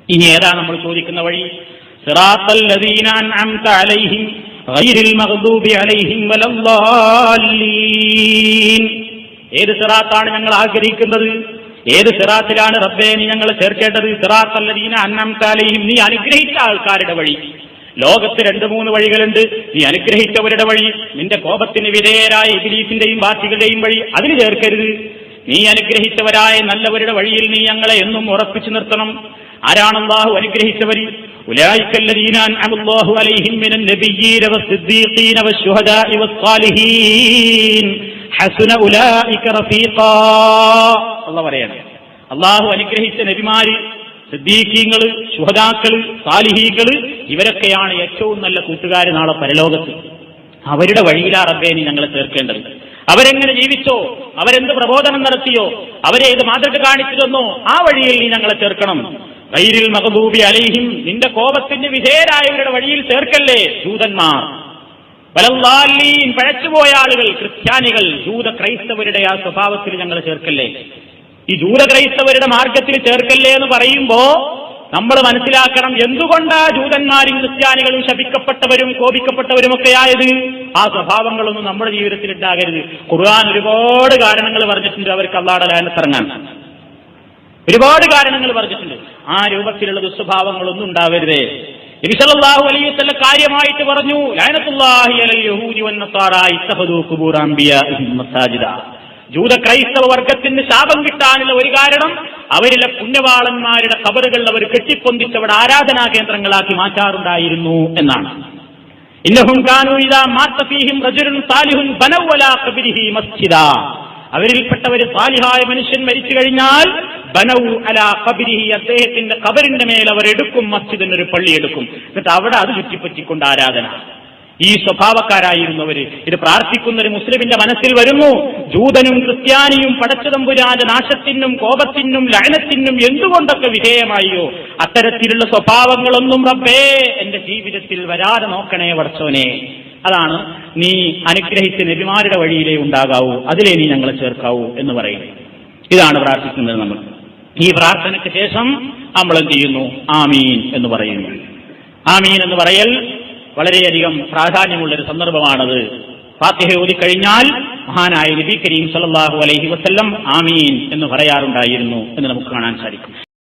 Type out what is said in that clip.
ഇനി ഏതാ നമ്മൾ ചോദിക്കുന്ന വഴി? സിറാത്തൽ ലദീന അൻഅംത അലൈഹിം ഗൈറിൽ മഗ്ദൂബി അലൈഹിം വലദ്ദാല്ലീൻ. ഏത് സിറാത്താണ് ഞങ്ങൾ ആഗ്രഹിക്കുന്നത്? ഏത് സിറാത്തിലാണ് റബ്ബേ നീ ഞങ്ങളെ ചേർക്കേണ്ടത്? സിറാത്തൽ ലദീന അൻഅംത അലൈഹിം, നീ അനുഗ്രഹിച്ച ആൾക്കാരുടെ വഴി. ലോകത്ത് 2-3 വഴികളുണ്ട്. നീ അനുഗ്രഹിച്ചവരുടെ വഴി, നിന്റെ കോപത്തിന് വിധേയരായ ഇബ്ലീസിന്റെയും ബാത്തികളുടെയും വഴി, അതിന് ചേർക്കരുത്. നീ അനുഗ്രഹിച്ചവരായ നല്ലവരുടെ വഴിയിൽ നീ ഞങ്ങളെ എന്നും ഉറപ്പിച്ചു നിർത്തണം. ആരാണ് അല്ലാഹു അനുഗ്രഹിച്ചവർ? ഉലൈകല്ലദീന അൻഅമല്ലാഹു അലൈഹിം മിനൻ നബിയ്യീന വസ്സിദ്ദീഖീന വശുഹദാഇ വസ്സാലിഹീൻ ഹസന ഉലൈക റഫീഖാ. അല്ലാഹു പറയാണ്, അല്ലാഹു അനുഗ്രഹിച്ച നബിമാര്, സിദ്ദീഖീങ്ങള്, ശുഹദാക്കള്, സാലിഹീകള്, ഇവരൊക്കെയാണ് ഏറ്റവും നല്ല കൂട്ടുകാര് നാളെ പരലോകത്ത്. അവരുടെ വഴിയിലാ റബ്ബേ നീ ഞങ്ങളെ ചേർക്കേണ്ടത്. അവരെങ്ങനെ ജീവിച്ചോ, അവരെന്ത് പ്രബോധനം നടത്തിയോ, അവരേത് മാതൃക കാണിച്ചു തന്നോ, ആ വഴിയിൽ നീ ഞങ്ങളെ ചേർക്കണം. ഗൈറിൽ മഗ്ദൂബി അലൈഹിം, നിന്റെ കോപത്തിന് വിധേയരായവരുടെ വഴിയിൽ ചേർക്കല്ലേ ജൂതന്മാർ. വലദ്ദാല്ലീൻ, പഴച്ചുപോയ ആളുകൾ, ക്രിസ്ത്യാനികൾ, ജൂത ക്രൈസ്തവരുടെ ആ സ്വഭാവത്തിൽ ഞങ്ങളെ ചേർക്കല്ലേ. ഈ ജൂത ക്രൈസ്തവരുടെ മാർഗത്തിൽ ചേർക്കല്ലേ എന്ന് പറയുമ്പോ നമ്മൾ മനസ്സിലാക്കണം, എന്തുകൊണ്ടാ ജൂതന്മാരും ക്രിസ്ത്യാനികളും ശപിക്കപ്പെട്ടവരും കോപിക്കപ്പെട്ടവരുമൊക്കെ ആയത്? ആ സ്വഭാവങ്ങളൊന്നും നമ്മുടെ ജീവിതത്തിൽ ഉണ്ടാകരുത്. ഖുർആൻ ഒരുപാട് കാരണങ്ങൾ പറഞ്ഞിട്ടുണ്ട് അവർക്ക് അല്ലാഹുവിന്റെ ലഅനത്തിറങ്ങാൻ. ഒരുപാട് കാരണങ്ങൾ പറഞ്ഞിട്ടുണ്ട്. ആ രൂപത്തിലുള്ള ദുസ്വഭാവങ്ങളൊന്നും ഉണ്ടാവരുതേ. നബി സല്ലല്ലാഹു അലൈഹി വസല്ലം കാര്യമായിട്ട് പറഞ്ഞു, ലഅനത്തുല്ലാഹി അലൽ യഹൂദി വന്നസാറാ ഇത്തഖദൂ ഖുബൂറ അംബിയാഇഹിം മസാജിദ. ജൂത ക്രൈസ്തവ വർഗത്തിന് ശാപം കിട്ടാനുള്ള ഒരു കാരണം അവരിലെ പുണ്യവാളന്മാരുടെ ഖബറുകൾ അവർ കെട്ടിപ്പൊന്തിച്ചവിടെ ആരാധനാ കേന്ദ്രങ്ങളാക്കി മാറ്റാറുണ്ടായിരുന്നു എന്നാണ്. ഇന്നഹും കാനൂ ഇദാ മാത ഫീഹിം റജുലുൻ സാലിഹുൻ ബനൗ അലാ ഖബരിഹി മസ്ജിദാ. അവരിൽപ്പെട്ടവർ സാലിഹായ മനുഷ്യൻ മരിച്ചു കഴിഞ്ഞാൽ ബനൗ അലാ ഖബരിഹി, അദ്ദേഹത്തിന്റെ ഖബറിന്റെ മേൽ അവർ എടുക്കും, മസ്ജിദിന് ഒരു പള്ളി എടുക്കും, എന്നിട്ട് അവിടെ അത് ചുറ്റിപ്പറ്റിക്കൊണ്ട് ആരാധന. ഈ സ്വഭാവക്കാരായിരുന്നവര്. ഇത് പ്രാർത്ഥിക്കുന്ന ഒരു മുസ്ലിമിന്റെ മനസ്സിൽ വരുന്നു, ജൂതനും ക്രിസ്ത്യാനിയും പടച്ചതമ്പുരാന്റെ നാശത്തിനും കോപത്തിനും ലഅനത്തിനും എന്തുകൊണ്ടൊക്കെ വിധേയമായോ അത്തരത്തിലുള്ള സ്വഭാവങ്ങളൊന്നും റബ്ബേ എന്റെ ജീവിതത്തിൽ വരാതെ നോക്കണേ പടച്ചോനെ. അതാണ് നീ അനുഗ്രഹിച്ച നബിമാരുടെ വഴിയിലേ ഉണ്ടാകാവൂ, അതിലേ നീ ഞങ്ങളെ ചേർക്കാവൂ എന്ന് പറയുന്നത്. ഇതാണ് പ്രാർത്ഥിക്കുന്നത് നമ്മൾ. ഈ പ്രാർത്ഥനയ്ക്ക് ശേഷം നമ്മൾ എന്ത് ചെയ്യുന്നു? ആമീൻ എന്ന് പറയുന്നു. ആമീൻ എന്ന് പറയൽ വളരെയധികം പ്രാധാന്യമുള്ളൊരു സന്ദർഭമാണത്. ഫാത്തിഹ ഓതിക്കഴിഞ്ഞാൽ മഹാനായ നബി കരീം സല്ലല്ലാഹു അലൈഹി വസല്ലം ആമീൻ എന്ന് പറയാറുണ്ടായിരുന്നു എന്ന് നമുക്ക് കാണാൻ സാധിക്കും.